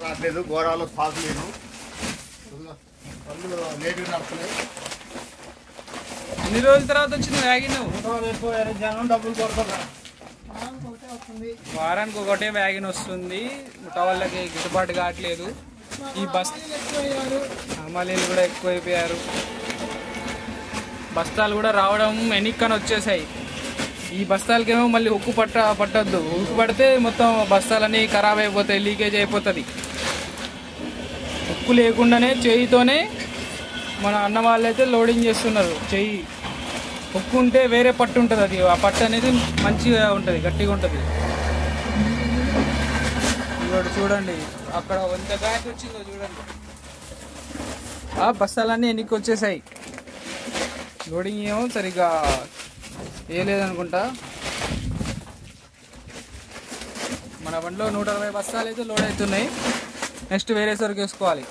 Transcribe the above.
రావట్లేదు, గోరాలో స్టాక్ లేదు, అందులో లేటుగా నడుస్తున్నాయి. ఎన్ని రోజుల తర్వాత వచ్చింది వ్యాగిన్? జనం డబ్బులు కొడుతున్నారు. వారానికి ఒకటే వ్యాగిన్ వస్తుంది. ముఠా వాళ్ళకి గిట్టుబాటు కావట్లేదు. ఈ హమాలీలు కూడా ఎక్కువైపోయారు. బస్తాలు కూడా రావడం ఎన్నికని వచ్చేసాయి. ఈ బస్తాలకేమో మళ్ళీ ఉక్కు పట్టద్దు. ఉక్కు పడితే మొత్తం బస్తాలన్నీ ఖరాబ్ అయిపోతాయి, లీకేజ్ అయిపోతుంది. ఉక్కు లేకుండానే చేయితోనే మన అన్న వాళ్ళైతే లోడింగ్ చేస్తున్నారు. చెయ్యి ఉక్కు ఉంటే వేరే పట్టు ఉంటుంది, అది ఆ పట్టు అనేది మంచిగా ఉంటుంది, గట్టిగా ఉంటుంది. ఇక్కడ చూడండి, అక్కడ ఎంత బ్యాగ్ వచ్చిందో చూడండి. ఆ బస్తాలన్నీ ఎన్నికి వచ్చేసాయి. లోడింగ్ ఏమో సరిగ్గా వేయలేదనుకుంటా. మన బండిలో 120 బస్తాలు అయితే లోడ్ అవుతున్నాయి. నెక్స్ట్ వేరే సరుకు వేసుకోవాలి.